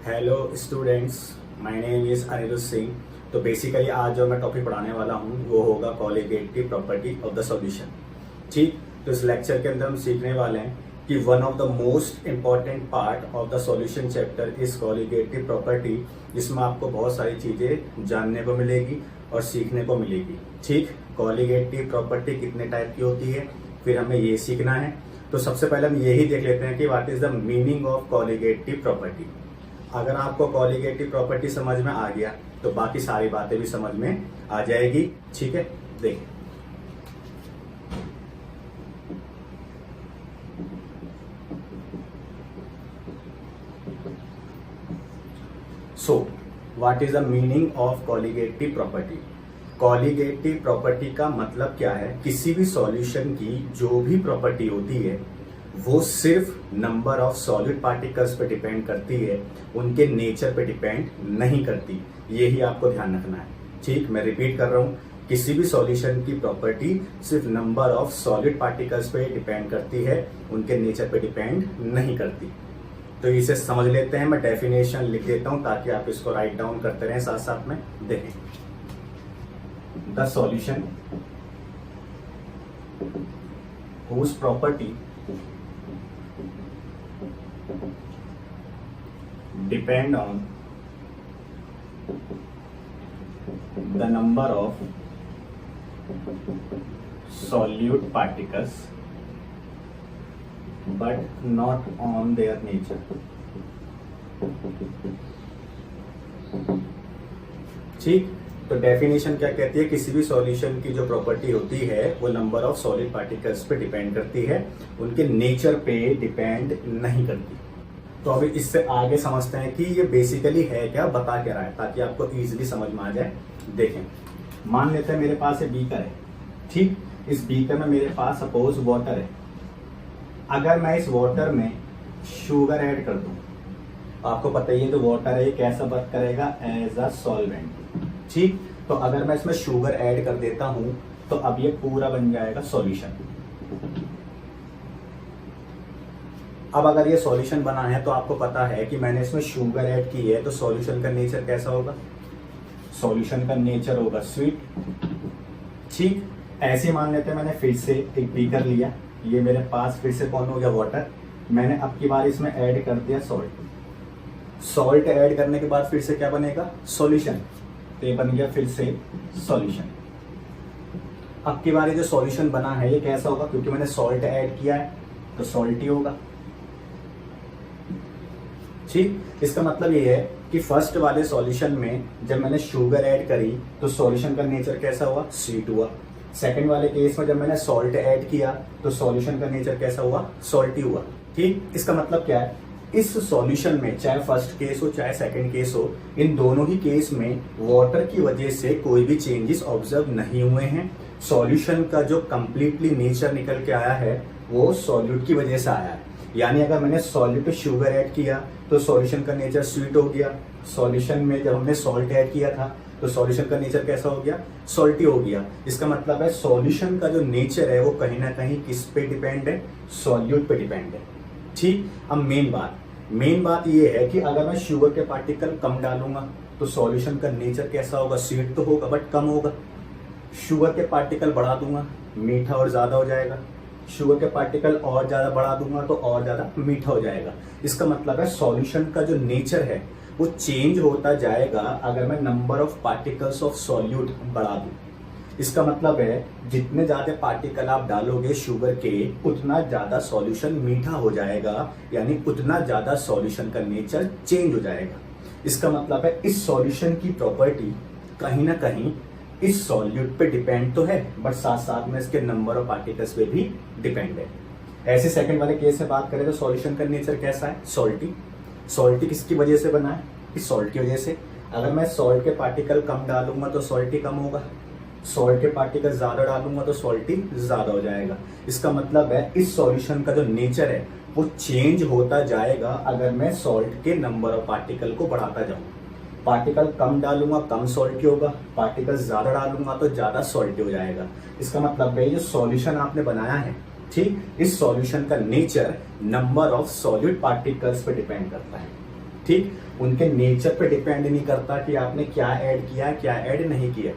Hello students, my name is Anirudh Singh. तो basically आज जो मैं टॉपिक पढ़ाने वाला हूँ वो होगा colligative property of the solution. ठीक, तो इस लेक्चर के अंदर हम सीखने वाले हैं कि one of the most important part of the solution chapter is colligative property, जिसमें आपको बहुत सारी चीज़ें जानने को मिलेगी और सीखने को मिलेगी। ठीक, कॉलिगेटिव प्रॉपर्टी कितने टाइप की होती है, फिर हमें ये सीखना है। तो सबसे पहले हम यही देख लेते हैं कि what is the meaning of colligative property. अगर आपको कॉलिगेटिव प्रॉपर्टी समझ में आ गया तो बाकी सारी बातें भी समझ में आ जाएगी। ठीक है, देखिए so what is the meaning of colligative property. Colligative property का मतलब क्या है, किसी भी सॉल्यूशन की जो भी प्रॉपर्टी होती है वो सिर्फ नंबर ऑफ सॉलिड पार्टिकल्स पे डिपेंड करती है, उनके नेचर पे डिपेंड नहीं करती। यही आपको ध्यान रखना है। ठीक, मैं रिपीट कर रहा हूँ, किसी भी सॉल्यूशन की प्रॉपर्टी सिर्फ नंबर ऑफ सॉलिड पार्टिकल्स पे डिपेंड करती है, उनके नेचर पे डिपेंड नहीं करती। तो इसे समझ लेते हैं। मैं डेफिनेशन लिख देता हूं ताकि आप इसको राइट डाउन करते रहें साथ साथ में। देखें, the solution whose property depend on the number of solute particles but not on their nature। ठीक, तो डेफिनेशन क्या कहती है, किसी भी सॉल्यूशन की जो प्रॉपर्टी होती है वो नंबर ऑफ सॉलिड पार्टिकल्स पे डिपेंड करती है, उनके नेचर पे डिपेंड नहीं करती। तो अभी इससे आगे समझते हैं कि ये बेसिकली है क्या, बता क्या रहा है, ताकि आपको इजीली समझ में आ जाए। देखें, मान लेते हैं मेरे पास ये बीकर है। ठीक, इस बीकर में मेरे पास सपोज वाटर है। अगर मैं इस वाटर में शुगर ऐड कर दूं, आपको पता ही है तो वाटर है, ये कैसा वर्क करेगा, एज अ सॉल्वेंट। ठीक, तो अगर मैं इसमें शुगर ऐड कर देता हूं तो अब ये पूरा बन जाएगा सॉल्यूशन। अब अगर ये सॉल्यूशन बना है तो आपको पता है कि मैंने इसमें शुगर ऐड की है, तो सॉल्यूशन का नेचर कैसा होगा, सॉल्यूशन का नेचर होगा स्वीट। ठीक, ऐसे मान लेते हैं मैंने फिर से एक बीकर लिया, ये मेरे पास फिर से कौन हो गया, वाटर। मैंने अब की बार इसमें ऐड कर दिया सॉल्ट। सॉल्ट ऐड करने के बाद फिर से क्या बनेगा, सॉल्यूशन। तो ये बन गया फिर से सॉल्यूशन। अब की बार ये जो सॉल्यूशन बना है ये कैसा होगा, क्योंकि मैंने सॉल्ट ऐड किया है तो सॉल्ट ही होगा। ठीक, इसका मतलब ये है कि फर्स्ट वाले सॉल्यूशन में जब मैंने शुगर ऐड करी तो सॉल्यूशन का नेचर कैसा हुआ, स्वीट हुआ। सेकंड वाले केस में जब मैंने सॉल्ट ऐड किया तो सॉल्यूशन का नेचर कैसा हुआ, सॉल्टी हुआ। ठीक, इसका मतलब क्या है, इस सॉल्यूशन में चाहे फर्स्ट केस हो चाहे सेकंड केस हो, इन दोनों ही केस में वाटर की वजह से कोई भी चेंजेस ऑब्जर्व नहीं हुए हैं। सॉल्यूशन का जो कंप्लीटली नेचर निकल के आया है वो सॉल्यूट की वजह से आया है। यानी अगर मैंने सॉल्यूट पे शुगर ऐड किया तो सॉल्यूशन का नेचर स्वीट हो गया। सॉल्यूशन में जब हमने सॉल्ट ऐड किया था तो सॉल्यूशन का नेचर कैसा हो गया, सॉल्टी हो गया। इसका मतलब है सॉल्यूशन का जो नेचर है वो कहीं ना कहीं किस पे डिपेंड है, सॉल्यूट पे डिपेंड है। ठीक, अब मेन बात ये है कि अगर मैं शुगर के पार्टिकल कम डालूंगा तो सॉल्यूशन का नेचर कैसा होगा, स्वीट तो होगा बट कम होगा। शुगर के पार्टिकल बढ़ा दूंगा, मीठा और ज्यादा हो जाएगा। शुगर के पार्टिकल और ज्यादा बढ़ा दूंगा तो और ज्यादा मीठा हो जाएगा। इसका मतलब है सॉल्यूशन का जो नेचर है वो चेंज होता जाएगा अगर मैं number of particles of solute बढ़ा दूं। इसका मतलब है जितने ज्यादा पार्टिकल आप डालोगे शुगर के, उतना ज्यादा सॉल्यूशन मीठा हो जाएगा, यानी उतना ज्यादा सॉल्यूशन का नेचर चेंज हो जाएगा। इसका मतलब है इस सॉल्यूशन की प्रॉपर्टी कहीं ना कहीं इस सॉल्यूट पे डिपेंड तो है बट साथ साथ में इसके नंबर ऑफ पार्टिकल्स पे भी डिपेंड है। ऐसे सेकंड वाले केस में बात करें तो सॉल्यूशन का नेचर कैसा है, सॉल्टी। सॉल्टी किसकी वजह से बना है, इस सॉल्ट की वजह से। अगर मैं सॉल्ट के पार्टिकल कम डालूंगा तो सॉल्टी कम होगा, सॉल्ट के पार्टिकल ज्यादा डालूंगा तो सॉल्टी ज्यादा हो जाएगा। इसका मतलब है इस सॉल्यूशन का जो नेचर है वो चेंज होता जाएगा अगर मैं सॉल्ट के नंबर ऑफ पार्टिकल को बढ़ाता जाऊं। पार्टिकल कम डालूंगा कम सॉल्टी होगा, पार्टिकल ज्यादा डालूंगा तो ज्यादा सॉल्टी हो जाएगा। इसका मतलब है जो सॉल्यूशन आपने बनाया है, ठीक, इस सॉल्यूशन का nature number of solid particles पे डिपेंड करता है। ठीक, उनके नेचर पे डिपेंड नहीं करता कि आपने क्या ऐड किया क्या ऐड नहीं किया।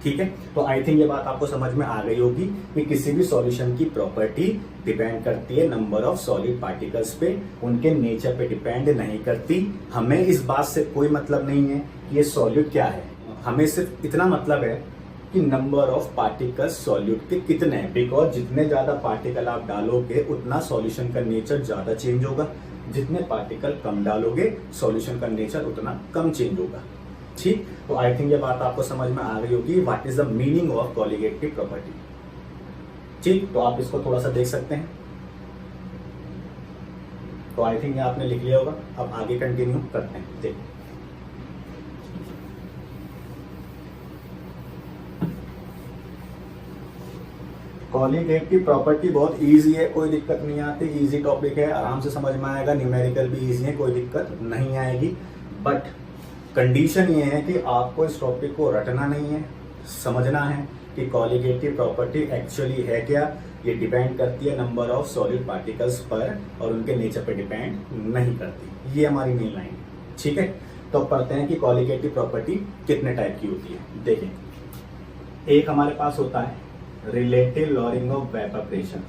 ठीक है, तो आई थिंक ये बात आपको समझ में आ गई होगी कि किसी भी सॉल्यूशन की प्रॉपर्टी डिपेंड करती है नंबर ऑफ सॉलिड पार्टिकल्स पे, उनके नेचर पे डिपेंड नहीं करती। हमें इस बात से कोई मतलब नहीं है कि ये सॉल्यूट क्या है, हमें सिर्फ इतना मतलब है कि नंबर ऑफ पार्टिकल्स सॉल्यूट के कितने हैं, बिकॉज जितने ज्यादा पार्टिकल आप डालोगे उतना सॉल्यूशन का नेचर ज्यादा चेंज होगा, जितने पार्टिकल कम डालोगे सॉल्यूशन का नेचर उतना कम चेंज होगा। ठीक, तो आई थिंक ये बात आपको समझ में आ गई होगी what is the meaning of colligative property. ठीक, तो आप इसको थोड़ा सा देख सकते हैं। तो आई थिंक ये आपने लिख लिया होगा, अब आगे कंटिन्यू करते हैं। देखिए, कॉलिगेटिव प्रॉपर्टी बहुत इजी है, कोई दिक्कत नहीं आती, इजी टॉपिक है, आराम से समझ में आएगा, न्यूमेरिकल भी इजी है, कोई दिक्कत नहीं आएगी। बट कंडीशन ये है कि आपको इस टॉपिक को रटना नहीं है, समझना है कि कॉलिगेटिव प्रॉपर्टी एक्चुअली है क्या। ये डिपेंड करती है नंबर ऑफ सॉलिड पार्टिकल्स पर और उनके नेचर पर डिपेंड नहीं करती। ये हमारी मेन लाइन है। ठीक है, तो पढ़ते हैं कि कॉलिगेटिव प्रॉपर्टी कितने टाइप की होती है। देखें, एक हमारे पास होता है relative lowering of vapour pressure.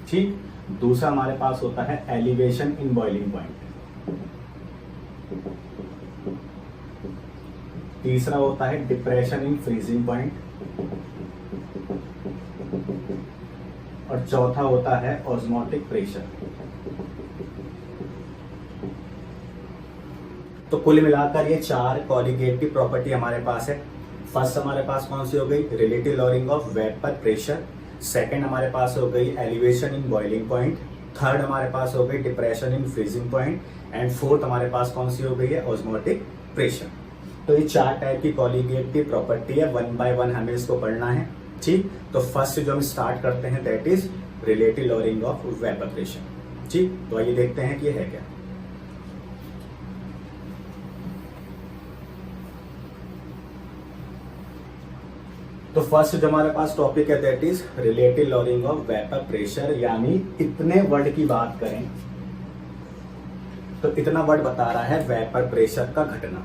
ठीक, दूसरा हमारे पास होता है एलिवेशन इन बॉइलिंग पॉइंट। तीसरा होता है डिप्रेशन इन फ्रीजिंग पॉइंट और चौथा होता है ऑस्मोटिक प्रेशर। तो कुल मिलाकर ये 4 कॉलिगेटिव प्रॉपर्टी हमारे पास है। फर्स्ट हमारे पास कौन सी हो गई, relative lowering of vapour pressure. Second हमारे पास हो गई elevation in boiling point. Third हमारे पास हो गई depression in freezing point and fourth हमारे पास कौन सी हो गई है, ऑस्मोटिक प्रेशर। तो ये 4 टाइप की कॉलिगेटिव प्रॉपर्टी है, 1 बाय 1 हमें इसको पढ़ना है। ठीक, तो फर्स्ट जो हम स्टार्ट करते हैं that is relative lowering of vapour pressure. ठीक, तो आइए देखते हैं कि ये है क्या। तो फर्स्ट जो हमारे पास टॉपिक है that is relative lowering of vapour pressure, यानी इतने वर्ड की बात करें तो इतना वर्ड बता रहा है वेपर प्रेशर का घटना।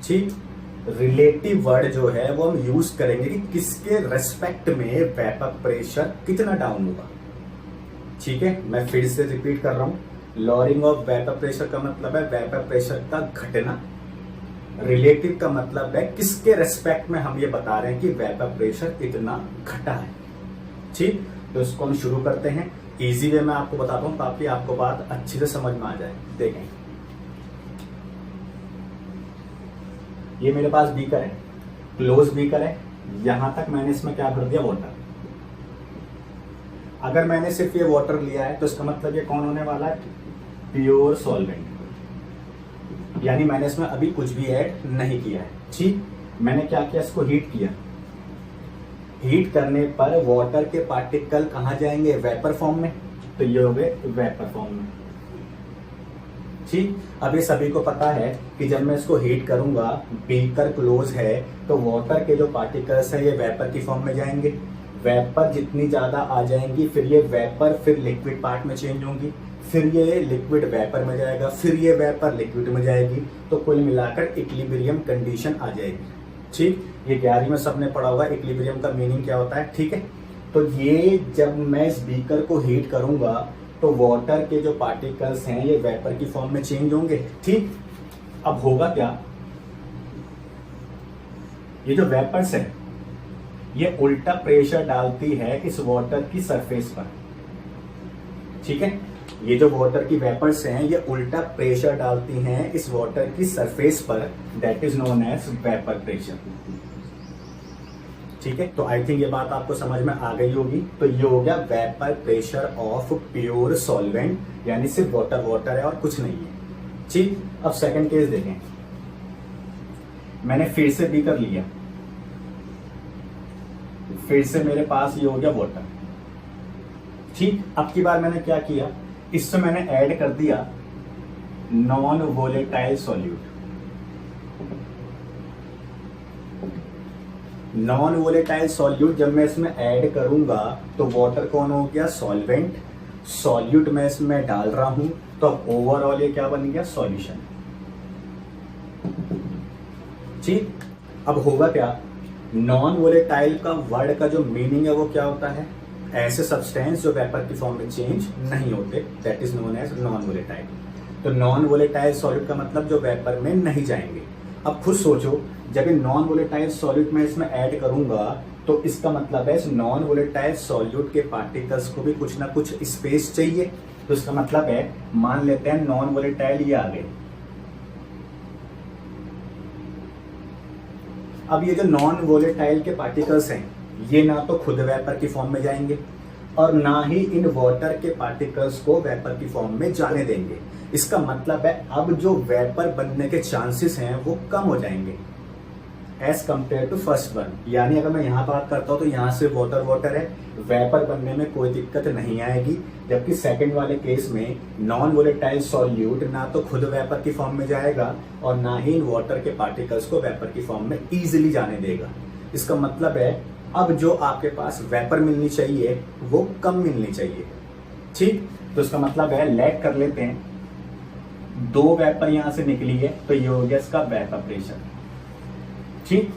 ठीक, रिलेटिव वर्ड जो है वो हम यूज करेंगे कि किसके रेस्पेक्ट में वेपर प्रेशर कितना डाउन होगा। ठीक है, मैं फिर से रिपीट कर रहा हूं, लॉरिंग ऑफ वेपर प्रेशर का मतलब है वेपर प्रेशर का घटना, रिलेटिव का मतलब है किसके रेस्पेक्ट में हम ये बता रहे हैं कि वेपर प्रेशर इतना घटा है। ठीक, तो इसको हम शुरू करते हैं। इजी वे में आपको बताता हूं ताकि आपको बात अच्छी से समझ में आ जाए। देखें, ये मेरे पास बीकर है, क्लोज बीकर है, यहां तक मैंने इसमें क्या भर दिया, वाटर। अगर मैंने सिर्फ ये वाटर लिया है तो इसका मतलब ये कौन होने वाला है, प्योर सॉल्वेंट, यानी मैंने इसमें अभी कुछ भी ऐड नहीं किया है। ठीक, मैंने क्या किया, इसको हीट किया। हीट करने पर वाटर के पार्टिकल कहां जाएंगे, वेपर फॉर्म में, तो ये हो गए वेपर फॉर्म में। ठीक, अब ये सभी को पता है कि जब मैं इसको हीट करूंगा, बीकर क्लोज है, तो वाटर के जो पार्टिकल्स है ये वेपर की फॉर्म में जाएंगे। वेपर जितनी ज्यादा आ जाएंगी फिर ये वेपर फिर लिक्विड पार्ट में चेंज होंगी, फिर ये लिक्विड वेपर में जाएगा, फिर ये वेपर लिक्विड में जाएगी, तो कुल मिलाकर इक्विलिब्रियम कंडीशन आ जाएगी। ठीक, ये 11वीं में सबने पढ़ा होगा इक्विलिब्रियम का मीनिंग क्या होता है। ठीक है, तो ये जब मैं इस बीकर को हीट करूंगा तो वाटर के जो पार्टिकल्स हैं ये वेपर की फॉर्म में चेंज होंगे। ठीक, अब होगा क्या, ये जो वेपर्स है ये उल्टा प्रेशर डालती है इस वाटर की सरफेस पर। ठीक है, ये जो वाटर की वेपर्स हैं ये उल्टा प्रेशर डालती हैं इस वाटर की सरफेस पर, that is known as vapour pressure. ठीक है, तो आई थिंक ये बात आपको समझ में आ गई होगी। तो ये हो गया vapour pressure of pure solvent, यानी सिर्फ वाटर वाटर है और कुछ नहीं है। ठीक, अब सेकंड केस देखें, मैंने फिर से बीकर लिया, फिर से मेरे पास ये हो गया वाटर। ठीक, अब की बार मैंने क्या किया, इससे मैंने ऐड कर दिया non volatile solute. Non volatile solute जब मैं इसमें ऐड करूंगा तो वाटर कौन हो गया, सॉल्वेंट, सॉल्यूट में इसमें डाल रहा हूं, तो ओवरऑल ये क्या बन गया, सॉल्यूशन। ठीक, अब होगा क्या, नॉन वोलेटाइल का वर्ड का जो मीनिंग है वो क्या होता है, ऐसे सब्सटेंस जो वेपर की फॉर्म में चेंज नहीं होते, that is known as non volatile. तो नॉन वोलेटाइल सॉल्यूट का मतलब जो वेपर में नहीं जाएंगे। अब खुद सोचो, जब इन नॉन वोलेटाइल सॉल्यूट में इसमें ऐड करूंगा तो इसका मतलब है इस नॉन वोलेटाइल सॉल्यूट के पार्टिकल्स को भी कुछ ना कुछ स्पेस चाहिए। तो इसका मतलब है, मान लेते हैं नॉन वोलेटाइल ये आ गए। अब ये जो नॉन वोलेटाइल के पार्टिकल्स हैं, ये ना तो खुद वेपर की फॉर्म में जाएंगे और ना ही इन वाटर के पार्टिकल्स को वेपर की फॉर्म में जाने देंगे। इसका मतलब है अब जो वेपर बनने के चांसेस हैं वो कम हो जाएंगे as compared to first one. यानी अगर मैं यहाँ बात करता हूँ तो यहाँ से वाटर वाटर है, वेपर बनने में कोई दिक्कत नहीं आएगी। जबकि सेकंड वाले केस में नॉन वोलेटाइल सॉल्यूट ना तो खुद वेपर की फॉर्म में जाएगा और ना ही इन वाटर के पार्टिकल्स को वेपर की फॉर्म में इजीली जाने देगा। इसका मतलब है अब जो आपके पास वेपर मिलनी चाहिए वो कम मिलनी चाहिए। ठीक, तो इसका मतलब है लेट कर लेते हैं, दो वेपर यहां से निकली है तो ये हो गया इसका वेपर प्रेशर। ठीक,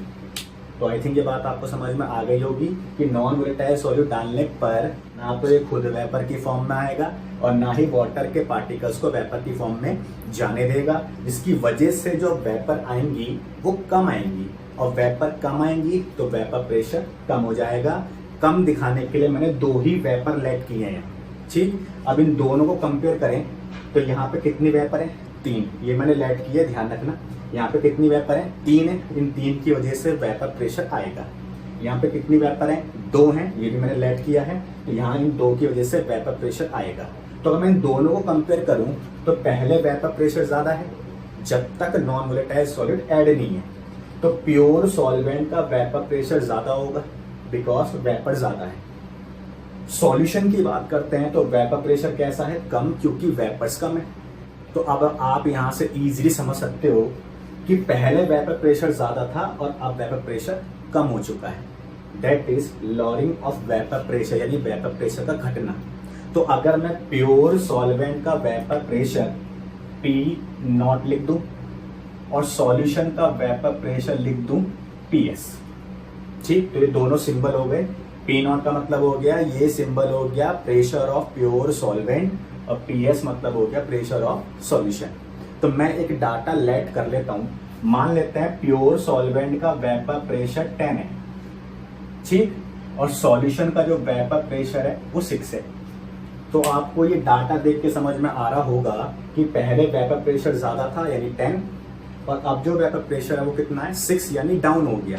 तो आई थिंक ये बात आपको समझ में आ गई होगी कि नॉन वोलेटाइल सॉल्यूट डालने पर ना तो ये खुद वेपर की फॉर्म में आएगा और ना ही वाटर के पार्टिकल्स को वेपर की फॉर्म में जाने देगा, जिसकी वजह से जो वेपर आएंगी वो कम आएंगी और वेपर कम आएंगी तो वेपर प्रेशर कम हो जाएगा। कम दिखाने के लिए मैंने दो ही वेपर लेट किए हैं। ठीक, अब इन दोनों को कंपेयर करें तो यहाँ पे कितनी वेपर है, 3। ये मैंने लेट किया, ध्यान रखना। यहाँ पे कितनी वेपर है, 3 है। इन 3 की वजह से वेपर प्रेशर आएगा। यहाँ पे कितनी वेपर है, 2 है, ये भी मैंने लेट किया है, तो यहाँ इन 2 की वजह से वेपर प्रेशर आएगा। तो अगर मैं इन दोनों को कंपेयर करूं तो पहले वेपर प्रेशर ज्यादा है जब तक नॉन वोलेटाइल सॉलिड ऐड नहीं है, तो प्योर सॉल्वेंट का वेपर प्रेशर ज्यादा होगा बिकॉज वेपर ज्यादा है। सॉल्यूशन की बात करते हैं तो वेपर प्रेशर कैसा है, कम, क्योंकि वेपर्स कम है। तो अब आप यहां से इजीली समझ सकते हो कि पहले वेपर प्रेशर ज्यादा था और अब वेपर प्रेशर कम हो चुका है। That is lowering of vapour pressure, यानी वेपर प्रेशर का घटना। तो अगर मैं प्योर सॉल्वेंट का वेपर प्रेशर P0 लिख दूं और सॉल्यूशन का वेपर प्रेशर लिख दूं PS। ठीक, तो ये दोनों सिंबल हो गए। P0 का मतलब हो गया, ये सिंबल हो गया प्रेशर ऑफ प्योर सॉल्वेंट और PS मतलब हो गया प्रेशर ऑफ सॉल्यूशन। तो मैं एक डाटा लेट कर लेता हूं। मान लेते हैं प्योर सॉल्वेंट का वेपर प्रेशर 10 है, ठीक, और सॉल्यूशन का जो वेपर प्रेशर है वो 6 है। तो आपको ये डाटा देख के समझ में आ रहा होगा कि पहले वेपर प्रेशर ज्यादा था यानी 10 और अब जो वेपर प्रेशर है वो कितना है, 6, यानी डाउन हो गया।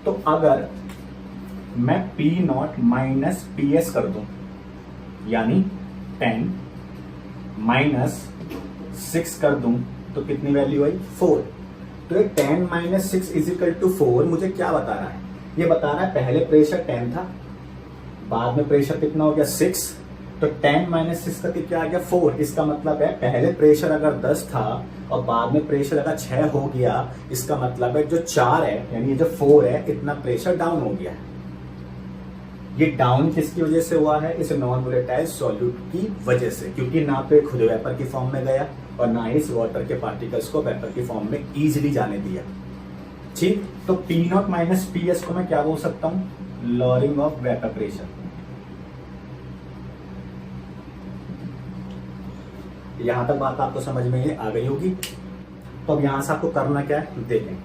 तो अगर मैं P0 माइनस PS कर दूं यानी 10 माइनस 6 कर दूं तो कितनी वैल्यू आई, 4। तो ये 10 माइनस 6 इज इक्वल टू 4 मुझे क्या बता रहा है, ये बता रहा है पहले प्रेशर 10 था, बाद में प्रेशर कितना हो गया 6, तो 10 माइनस 6 का क्या आ गया 4। इसका मतलब है पहले प्रेशर अगर 10 था और बाद में प्रेशर अगर 6 हो गया, इसका मतलब है जो 4 है यानी जो 4 है इतना प्रेशर डाउन हो गया है। ये डाउन किसकी वजह से हुआ है, इस नॉन वोलेटाइल सॉल्यूट की वजह से, क्योंकि ना तो खुद वेपर की फॉर्म में गया और ना ही इस वाटर के पार्टिकल्स को वेपर की फॉर्म में इजीली जाने दिया। ठीक, तो P0 माइनस PS को मैं क्या बोल सकता हूं, लॉरिंग ऑफ वेपर प्रेशर। यहां तक बात आपको समझ में आ गई होगी। तो अब यहां से आपको करना क्या है, देखें,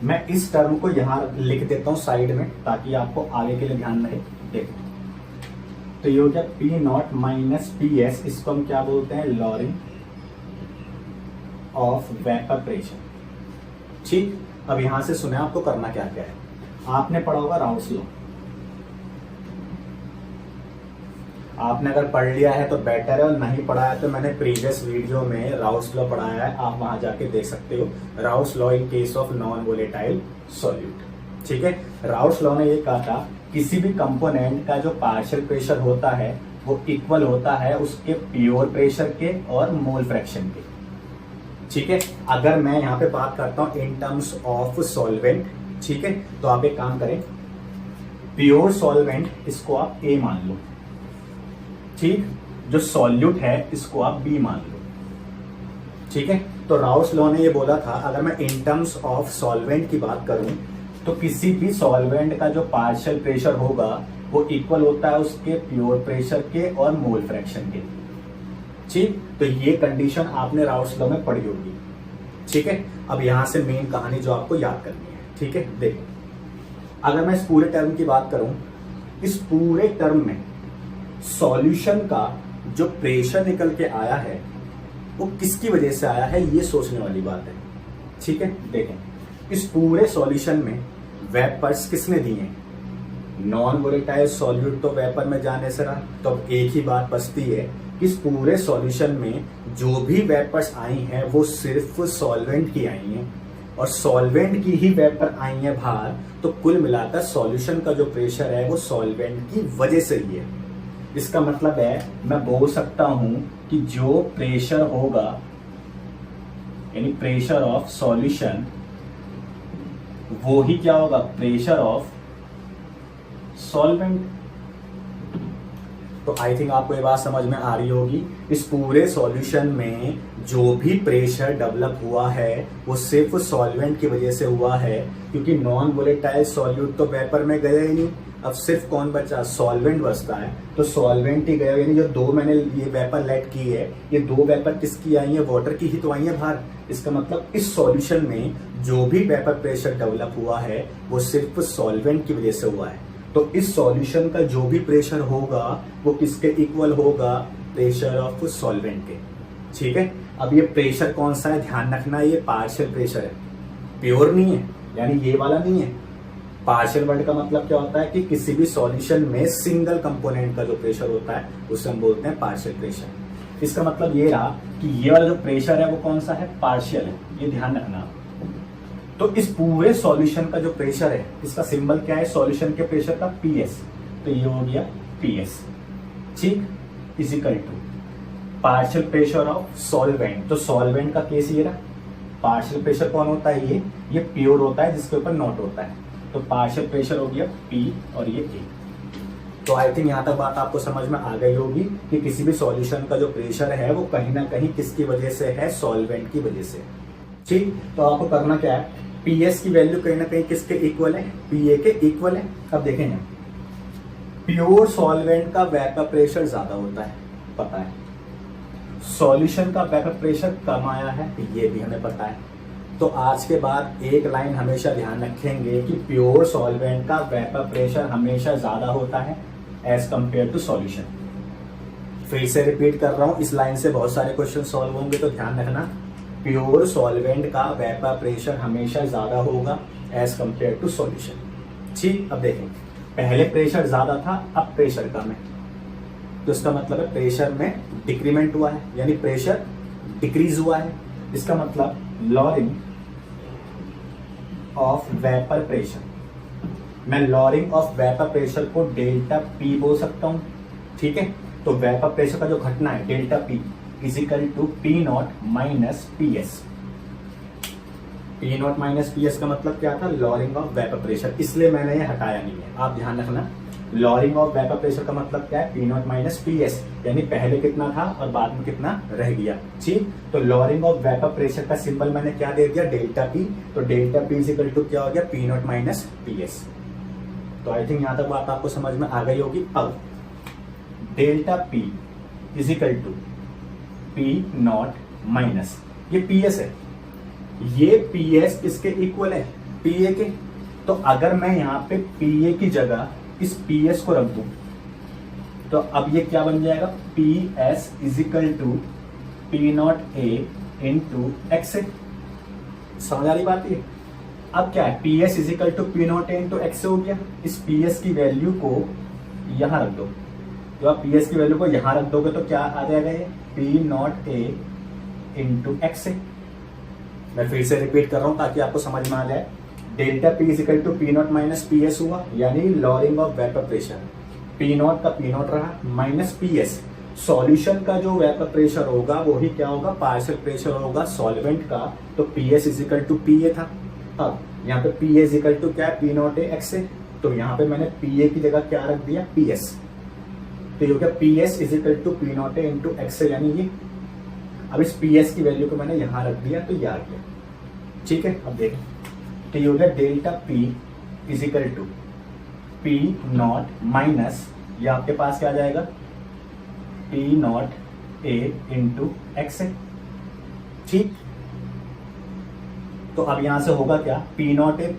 मैं इस टर्म को यहां लिख देता हूं साइड में ताकि आपको आगे के लिए ध्यान रहे। देखें, तो ये हो गया P0 माइनस PS, इसको हम क्या बोलते हैं, लॉरिंग ऑफ वेपर प्रेशर। ठीक, अब यहां से सुने आपको करना क्या क्या है। आपने पढ़ा होगा राउस लॉ, आपने अगर पढ़ लिया है तो बेटर है और नहीं पढ़ा है तो मैंने प्रीवियस वीडियो में राउस लॉ पढ़ाया है, आप वहां जाके देख सकते हो। Rouse law in case of non volatile solute. ठीक है, राउस लॉ ने ये कहा था किसी भी कंपोनेंट का जो पार्शियल प्रेशर होता है वो इक्वल होता है उसके प्योर प्रेशर के और मोल फ्रैक्शन के। ठीक है, अगर मैं यहाँ पे बात करता हूं इन टर्म्स ऑफ सॉल्वेंट, ठीक है, तो आप एक काम करें, प्योर सॉल्वेंट इसको आप A मान लो। ठीक, जो सॉल्यूट है इसको आप बी मान लो। ठीक है, तो राउस लॉ ने ये बोला था, अगर मैं इन टर्म्स ऑफ सॉल्वेंट की बात करूं तो किसी भी सॉल्वेंट का जो पार्शियल प्रेशर होगा वो इक्वल होता है उसके प्योर प्रेशर के और मोल फ्रैक्शन के। ठीक, तो ये कंडीशन आपने राउस लॉ में पढ़ी होगी। ठीक है, अब यहां से मेन कहानी जो आपको याद करनी है। ठीक है, देखो अगर मैं इस पूरे टर्म की बात करूं, इस पूरे टर्म में सॉल्यूशन का जो प्रेशर निकल के आया है वो किसकी वजह से आया है, ये सोचने वाली बात है। ठीक है, देखें इस पूरे सॉल्यूशन में वेपर्स किसने दिए हैं, नॉन वोलेटाइल सॉल्यूट तो वेपर में जाने से रहा, तो अब एक ही बात बचती है, इस पूरे सॉल्यूशन में जो भी वेपर्स आई हैं वो सिर्फ सॉल्वेंट की आई हैं और सॉल्वेंट की ही वेपर आई है बाहर, तो कुल मिलाकर सॉल्यूशन का जो प्रेशर है वो सॉल्वेंट की वजह से ही है। इसका मतलब है मैं बोल सकता हूं कि जो प्रेशर होगा यानी प्रेशर ऑफ सॉल्यूशन वो ही क्या होगा, प्रेशर ऑफ सॉल्वेंट। तो आई थिंक आपको ये बात समझ में आ रही होगी, इस पूरे सॉल्यूशन में जो भी प्रेशर डेवलप हुआ है वो सिर्फ सॉल्वेंट की वजह से हुआ है, क्योंकि नॉन वोलेटाइल सॉल्यूट तो वेपर में गया ही नहीं। अब सिर्फ कौन बचा, सॉल्वेंट बचता है, तो सॉल्वेंट ही गया, यानी जो दो मैंने ये वेपर लेट की है, ये दो वेपर किसकी आई है, वाटर की ही तो आई है बाहर। इसका मतलब इस सॉल्यूशन में जो भी वेपर प्रेशर डेवलप हुआ है वो सिर्फ सॉल्वेंट की वजह से हुआ है। तो इस सॉल्यूशन का जो भी प्रेशर होगा वो किसके इक्वल होगा, प्रेशर ऑफ सॉल्वेंट के। ठीक है, अब ये प्रेशर कौन सा है, ध्यान रखना ये पार्शियल प्रेशर है, प्योर नहीं है, यानी ये वाला नहीं है। पार्शियल वर्ड का मतलब क्या होता है कि किसी भी सॉल्यूशन में सिंगल कंपोनेंट का जो प्रेशर होता है उसे हम बोलते हैं पार्शियल प्रेशर। इसका मतलब ये रहा कि ये वाला जो प्रेशर है वो कौन सा है, पार्शियल है, ये ध्यान रखना। तो इस पूरे सॉल्यूशन का जो प्रेशर है इसका सिंबल क्या है, सॉल्यूशन के प्रेशर का पीएस, तो ये हो गया पीएस। ठीक, equal to partial pressure of solvent, तो सॉल्वेंट का केस ये रहा, पार्शियल प्रेशर कौन होता है, ये प्योर होता है जिसके ऊपर नॉट होता है, तो पार्शियल प्रेशर हो गया पी और ये ए। तो आई थिंक यहां तक बात आपको समझ में आ गई होगी कि किसी भी सॉल्यूशन का जो प्रेशर है वो कहीं ना कहीं किसकी वजह से है, सॉल्वेंट की वजह से। ठीक, तो आपको करना क्या है, पीएस की वैल्यू कहीं ना कहीं किसके इक्वल है, पीए के इक्वल है। अब देखें प्योर सॉल्वेंट का वेपर प्रेशर ज्यादा होता है, पता है, सॉल्यूशन का वेपर प्रेशर कम आया है, ये भी हमें पता है। तो आज के बाद एक लाइन हमेशा ध्यान रखेंगे कि प्योर सॉल्वेंट का वेपर प्रेशर हमेशा ज्यादा होता है एज कंपेयर टू सॉल्यूशन। फिर से रिपीट कर रहा हूं, इस लाइन से बहुत सारे क्वेश्चन सॉल्व होंगे, तो ध्यान रखना प्योर सॉल्वेंट का वेपर प्रेशर हमेशा ज्यादा होगा एज कंपेयर टू सॉल्यूशन। ठीक, अब देखें पहले प्रेशर ज्यादा था, अब प्रेशर कम है, तो इसका मतलब है प्रेशर में डिक्रीमेंट हुआ है, यानी प्रेशर डिक्रीज हुआ है। इसका मतलब लॉरिंग ऑफ वेपर प्रेशर, मैं लॉरिंग ऑफ वेपर प्रेशर को डेल्टा पी बोल सकता हूं। ठीक है, तो वेपर प्रेशर का जो घटना है delta P equal to P not minus P S. P not minus P S का मतलब क्या था, लॉरिंग ऑफ वेपर प्रेशर, इसलिए मैंने ये हटाया नहीं है, आप ध्यान रखना। लॉरिंग ऑफ वेपर प्रेशर का मतलब क्या है, P not minus P S, यानी पहले कितना था और बाद में कितना रह गया। ठीक, तो लॉरिंग ऑफ वेपर प्रेशर का सिंबल मैंने क्या दे दिया, डेल्टा पी, तो डेल्टा पी इजिकल टू क्या हो गया, P not minus P S. तो आई थिंक यहां तक बात आपको समझ में आ गई होगी। अब delta P equal to P not minus, ये पी एस है, ये पी एस किसके इक्वल है, पी ए के। तो अगर मैं यहाँ पे पी ए की जगह इस पी एस को रख दूं तो अब ये क्या बन जाएगा, P S is equal to P not A into X A. समझ आ रही बात ये। अब क्या है, P S is equal to P not A into X हो गया, इस पी एस की वैल्यू को यहां रख दो, तो आप पी एस की वैल्यू को यहां रख दोगे तो क्या आ जाएगा, ये P not A into X A. मैं फिर से रिपीट कर रहा हूं ताकि आपको समझ में आ जाए। Delta P equal to P not minus P S हुआ, यानी lowering of vapour pressure, P not का पी नॉट रहा माइनस पी एस। सॉल्यूशन का जो वेपर प्रेशर होगा वो ही क्या होगा, पार्शियल प्रेशर होगा सॉल्वेंट का, तो P S is equal to P A था। अब यहाँ पे पी ए इजिकल टू क्या है, पी नॉट ए एक्स ए, तो यहाँ पे मैंने पी ए की जगह क्या रख दिया, पी एस। तो ये हो गया P S is equal to P not A into X, यानी ये। अब इस पी एस की वैल्यू को मैंने यहां रख दिया तो ये आ गया, ठीक है। अब देखें तो ये हो गया delta P is equal to P not minus, ये आपके पास क्या आ जाएगा, P not A into X है, ठीक। तो अब यहां से होगा क्या, पी नॉट ए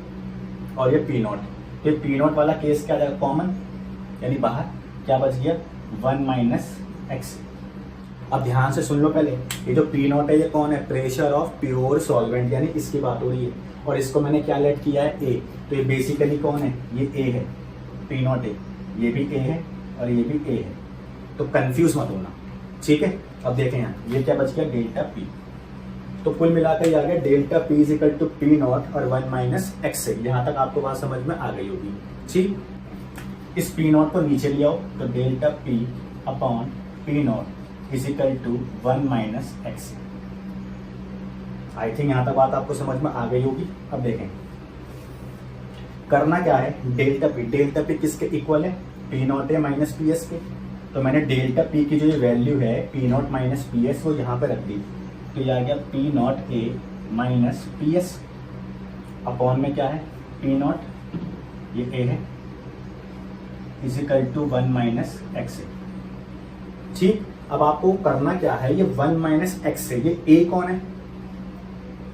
और ये पी नॉट, तो पी नॉट वाला केस क्या आ जाएगा, कॉमन, यानी बाहर क्या बच गया, 1 माइनस एक्स। अब ध्यान से सुन लो पहले, ये जो पी नॉट है ये कौन है, प्रेशर ऑफ प्योर सॉल्वेंट, यानी इसकी बात हो रही है, और इसको मैंने क्या लेट किया है, ए। तो ये बेसिकली कौन है, ये ए है, पी नॉट ए, ये भी ए है और ये भी ए है, तो कंफ्यूज मत होना, ठीक है। अब देखें यहाँ ये क्या बच गया, डेल्टा पी। तो कुल मिलाकर ये आ गया delta P is equal to P not और 1 माइनस एक्स से। यहां तक आपको बात समझ में आ गई होगी, ठीक। इस पी नॉट को नीचे ले आओ, तो delta P upon P not is equal to 1 minus X. I think यहां तक बात आपको समझ में आ गई होगी। अब देखें करना क्या है, डेल्टा पी किसके इक्वल है, P not A minus P S के। तो मैंने डेल्टा पी की जो ये वैल्यू है P not minus P S वो यहाँ पे रख दी, तो ये आ गया P not A minus P S upon में क्या है, पी नॉट ये ए है is equal to 1 minus X है, ठीक। अब आपको करना क्या है, ये 1 माइनस एक्स है, ये ए कौन है,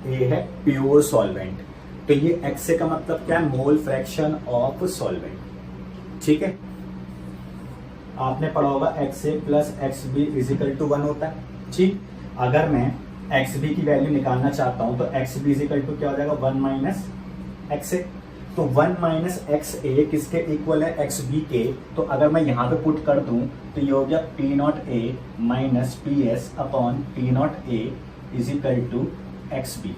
ए है प्योर सॉल्वेंट, तो ये एक्स का मतलब क्या है, मोल फ्रैक्शन ऑफ सॉल्वेंट, ठीक है। आपने पढ़ा होगा X A plus X B is equal to 1 होता है, ठीक। अगर मैं एक्स बी की वैल्यू निकालना चाहता हूं तो X B is equal to क्या हो जाएगा, 1 माइनस एक्स ए। तो 1 माइनस एक्स ए किसके इक्वल है, एक्स बी के। तो अगर मैं यहां पे पुट कर दूं तो ये हो गया P not A minus P S upon P not A is equal to X B.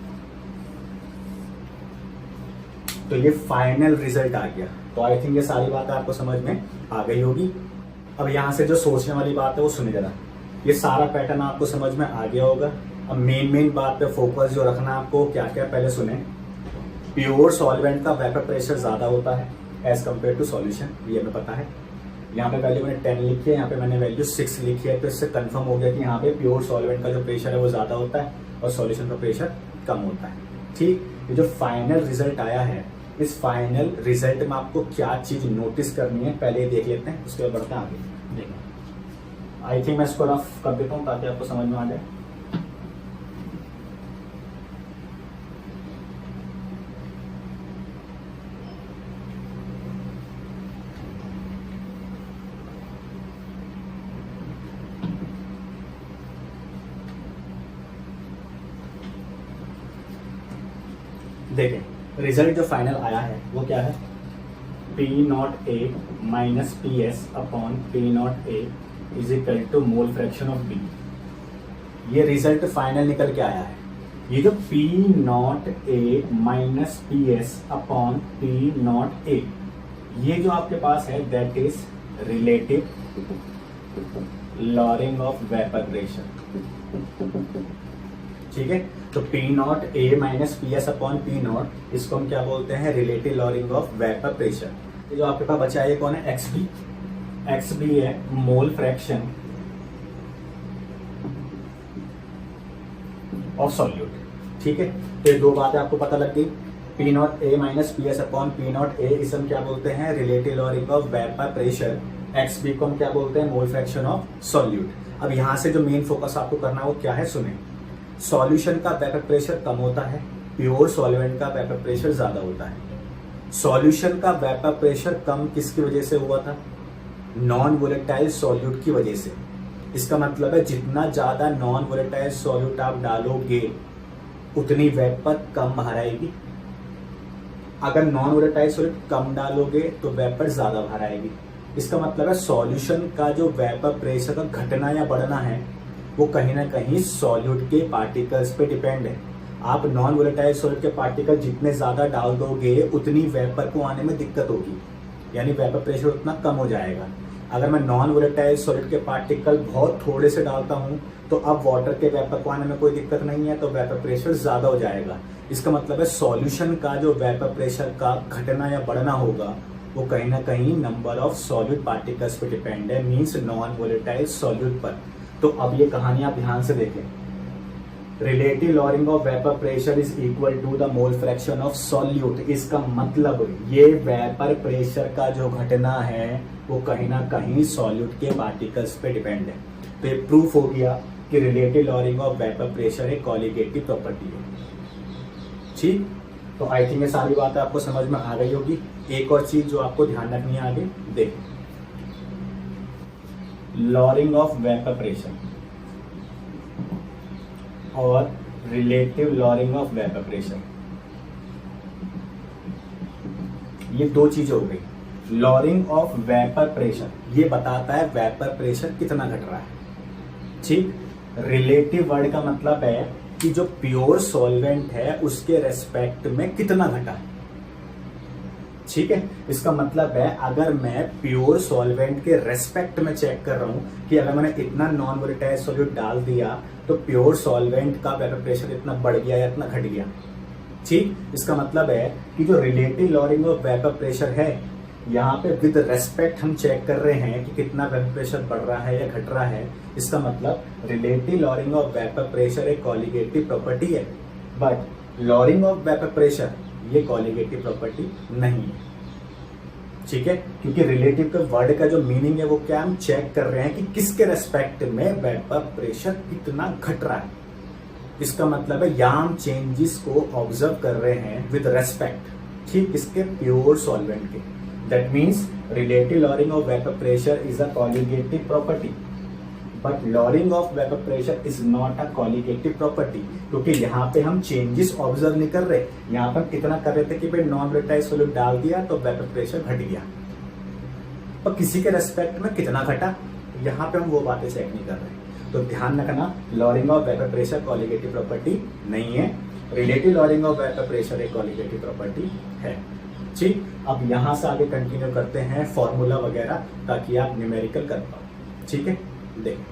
तो ये फाइनल रिजल्ट आ गया। तो आई थिंक ये सारी बातें आपको समझ में आ गई होगी। अब यहां से जो सोचने वाली बात है वो सुनिए जरा, ये सारा पैटर्न आपको समझ में आ गया होगा। अब मेन बात पे फोकस जो रखना आपको, क्या क्या पहले सुने, प्योर सॉल्वेंट का वेपर प्रेशर ज्यादा होता है एज कम्पेयर टू सॉल्यूशन, ये हमें पता है। यहाँ पे वैल्यू मैंने 10 लिखी है, यहाँ पे मैंने वैल्यू 6 लिखी है, तो इससे कंफर्म हो गया कि यहाँ पे प्योर सॉल्वेंट का जो प्रेशर है वो ज्यादा होता है और सॉल्यूशन का प्रेशर कम होता है, ठीक। ये जो फाइनल रिजल्ट आया है, इस फाइनल रिजल्ट में आपको क्या चीज नोटिस करनी है पहले ये देख लेते हैं, उसके बाद बढ़ते हैं आगे। देखो आई थिंक मैं इसको रफ कर देता हूँ ताकि आपको समझ में आ जाए। देखें रिजल्ट जो फाइनल आया है वो क्या है, P not A minus P S upon P not A is equal to mole fraction of B. ये रिजल्ट फाइनल निकल के आया है। ये जो P not A minus P S upon P not A, ये जो आपके पास है that is relative lowering of vapour pressure, ठीक है। तो P not A minus P S upon P not, इसको हम क्या बोलते हैं, relative lowering of vapour pressure. ये जो आपके पास बचा है ये कौन है, एक्स बी। एक्स बी है मोल फ्रैक्शन ऑफ सॉल्यूट, ठीक है। तो ये दो बातें आपको पता लग गई, P not A minus P S upon P not A, इसे हम क्या बोलते हैं, relative lowering of vapour pressure. X B को हम क्या बोलते हैं, मोल फ्रैक्शन ऑफ सॉल्यूट। अब यहां से जो मेन फोकस आपको करना है वो क्या है, सुने। सॉल्यूशन का वेपर प्रेशर कम होता है, प्योर सॉल्वेंट का वेपर प्रेशर ज्यादा होता है। सॉल्यूशन का वेपर प्रेशर कम किसकी वजह से हुआ था, नॉन वोलेटाइल सॉल्यूट की वजह से। इसका मतलब है जितना ज्यादा नॉन वोलेटाइल सॉल्यूट आप डालोगे उतनी वेपर कम बाहर आएगी। अगर नॉन वोलेटाइल सॉल्यूट कम डालोगे तो वेपर ज्यादा बाहर आएगी। इसका मतलब है सॉल्यूशन का जो वेपर प्रेशर का घटना या बढ़ना है वो कहीं ना कहीं सॉल्यूट के पार्टिकल्स पे डिपेंड है। आप नॉन वोलेटाइल सॉल्यूट के पार्टिकल जितने ज्यादा डाल दोगे उतनी वेपर को आने में दिक्कत होगी, यानी वेपर प्रेशर उतना कम हो जाएगा। अगर मैं नॉन वोलेटाइल सॉल्यूट के पार्टिकल बहुत थोड़े से डालता हूं तो अब वाटर के वेपर को आने में कोई दिक्कत नहीं है, तो वेपर प्रेशर ज्यादा हो जाएगा। इसका मतलब है सॉल्यूशन का जो वेपर प्रेशर का घटना या बढ़ना होगा वो कहीं ना कहीं नंबर ऑफ सॉल्यूट पार्टिकल्स पे डिपेंड है, मींस नॉन वोलेटाइल सॉल्यूट पर। तो अब ये कहानी आप ध्यान से देखें, relative lowering of vapour pressure is equal to the mole fraction of solute. इसका मतलब ये वेपर प्रेशर का जो घटना है वो कहीं ना कहीं सॉल्यूट के पार्टिकल्स पे डिपेंड है। तो ये प्रूफ हो गया कि relative lowering of vapour pressure एक कॉलिगेटिव प्रॉपर्टी है। ठीक, तो आई थिंक ये सारी बातें आपको समझ में आ गई होगी। एक और चीज जो आपको ध्यान रखनी है आगे, देख, लॉरिंग ऑफ वेपर प्रेशर और relative lowering of vapour pressure, ये दो चीजें हो गई। लॉरिंग ऑफ वेपर प्रेशर ये बताता है वेपर प्रेशर कितना घट रहा है। ठीक, रिलेटिव वर्ड का मतलब है कि जो प्योर सॉल्वेंट है उसके रेस्पेक्ट में कितना घटा है। ठीक है, इसका मतलब है अगर मैं प्योर सॉल्वेंट के रेस्पेक्ट में चेक कर रहा हूं कि अगर मैंने इतना नॉन वोलेटाइल सॉल्यूट डाल दिया तो प्योर सॉल्वेंट का वेपर प्रेशर इतना बढ़ गया या इतना घट गया। ठीक, इसका मतलब है कि जो relative lowering of vapour pressure है यहाँ पे विद रेस्पेक्ट हम चेक कर रहे हैं कि कितना वेपर प्रेशर बढ़ रहा है या घट रहा है। इसका मतलब relative lowering of vapour pressure एक कॉलिगेटिव प्रॉपर्टी है, but lowering of vapour pressure ये कॉलिगेटिव प्रॉपर्टी नहीं है। ठीक है, क्योंकि रिलेटिव के वर्ड का जो मीनिंग है वो क्या, हम चेक कर रहे हैं कि किसके रेस्पेक्ट में वेपर प्रेशर कितना घट रहा है। इसका मतलब है यहाँ हम चेंजेस को ऑब्जर्व कर रहे हैं विद रेस्पेक्ट, ठीक, इसके प्योर सॉल्वेंट के। That means relative lowering of vapour pressure is a colligative property, but lowering of vapour pressure is not a colligative property, क्योंकि यहाँ पे हम चेंजेस ऑब्जर्व नहीं कर रहे। यहाँ पर इतना कर रहे थे कि भाई नॉन वोलेटाइल सॉल्यूट डाल दिया तो वेपर प्रेशर घट गया, और किसी के रेस्पेक्ट में कितना घटा, यहाँ पे हम वो बातें चेक नहीं कर रहे। तो ध्यान रखना, lowering of vapour pressure colligative property नहीं है, relative lowering of vapour pressure एक कॉलिगेटिव प्रॉपर्टी है। ठीक, अब यहां से आगे कंटिन्यू करते हैं फॉर्मूला वगैरह ताकि आप न्यूमेरिकल कर पाओ। ठीक है, देखें,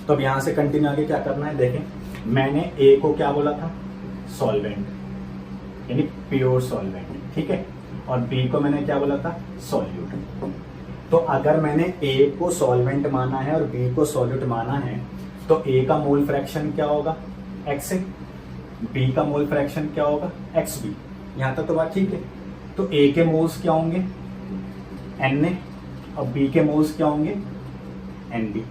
तो अब यहां से कंटिन्यू आगे क्या करना है, देखें, मैंने ए को क्या बोला था, सॉल्वेंट, यानी प्योर सॉल्वेंट, ठीक है, और बी को मैंने क्या बोला था, सॉल्यूट। तो अगर मैंने ए को सॉल्वेंट माना है और बी को सॉल्यूट माना है तो ए का मोल फ्रैक्शन क्या होगा, एक्स ए, बी का मोल फ्रैक्शन क्या होगा, एक्स बी। यहां तक तो बात ठीक है। तो ए के मोल्स क्या होंगे, एन ए, और बी के मोल्स क्या होंगे, एन बी।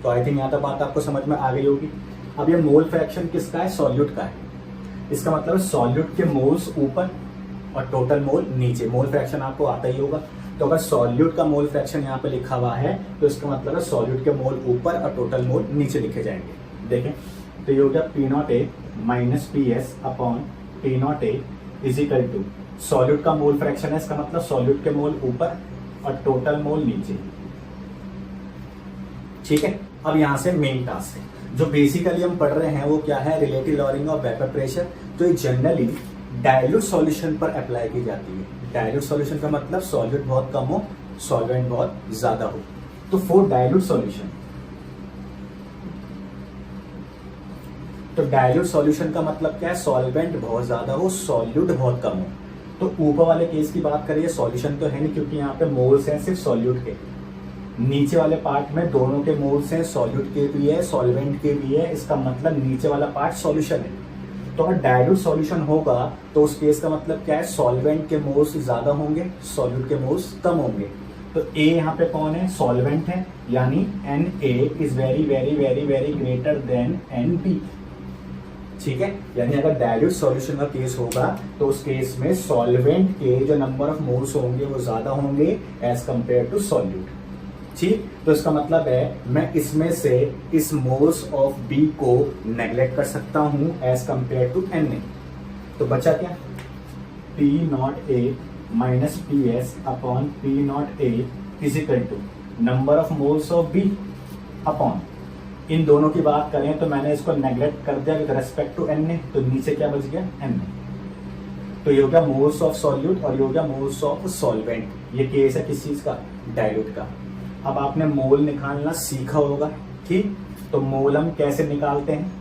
तो आई थिंक यहां तक बात आपको समझ में आ गई होगी। अब ये मोल फ्रैक्शन किसका है, सॉल्यूट का है। इसका मतलब सॉल्यूट के मोल्स ऊपर और टोटल मोल नीचे। मोल फ्रैक्शन आपको आता ही होगा। तो अगर सॉल्यूट का मोल फ्रैक्शन यहाँ पे लिखा हुआ है तो इसका मतलब है सॉल्यूट के मोल ऊपर और टोटल मोल नीचे लिखे जाएंगे। देखें, तो ये हो गया P not A minus P S upon P not A is equal to solute का मोल फ्रैक्शन है, इसका मतलब सॉल्यूट के मोल ऊपर और टोटल मोल नीचे। ठीक है, अब यहां से मेन टास्क है जो बेसिकली हम पढ़ रहे हैं वो क्या है, relative lowering of vapour pressure. तो ये जनरली डाइल्यूट सॉल्यूशन पर अप्लाई की जाती है। डाइल्यूट सॉल्यूशन का मतलब सॉल्यूट बहुत कम हो, सॉल्वेंट बहुत ज्यादा हो। तो फॉर डाइल्यूट सॉल्यूशन, तो डाइल्यूट सॉल्यूशन का मतलब क्या है, सॉल्वेंट बहुत ज्यादा हो, सॉल्यूट बहुत कम हो। तो ऊपर वाले केस की बात करिए, सॉल्यूशन तो है नहीं क्योंकि यहाँ पे मोल्स हैं सिर्फ सॉल्यूट के। नीचे वाले पार्ट में दोनों के मोल्स हैं, सॉल्यूट के भी है, सॉल्वेंट के भी है। इसका मतलब नीचे वाला पार्ट सॉल्यूशन है। तो अगर डाइल्यूट सॉल्यूशन होगा तो उस केस का मतलब क्या है, सॉल्वेंट के मोल्स ज्यादा होंगे, सॉल्यूट के मोल्स कम होंगे। तो ए यहाँ पे कौन है, सॉल्वेंट है, यानी N A is very very very very greater than N B. ठीक है, यानी अगर डाइल्यूट सॉल्यूशन का केस होगा तो उस केस में सॉल्वेंट के जो नंबर ऑफ मोल्स होंगे वो ज्यादा होंगे एज कंपेयर टू सॉल्यूट। ठीक, तो इसका मतलब है मैं इसमें से इस मोल्स ऑफ बी को नेग्लेक्ट कर सकता हूं as compared to N A. तो बचा क्या, P not A minus P S upon P not A is equal to number of moles of B upon, इन दोनों की बात करें तो मैंने इसको नेग्लेक्ट कर दिया with respect to N A, तो नीचे क्या बच गया, एन ए। तो ये हो गया मोल्स ऑफ सॉल्यूट और ये हो गया मोल्स ऑफ सॉल्वेंट। ये केस है किस चीज का, डाइल्यूट का। अब आपने मोल निकालना सीखा होगा, ठीक, तो मोल हम कैसे निकालते हैं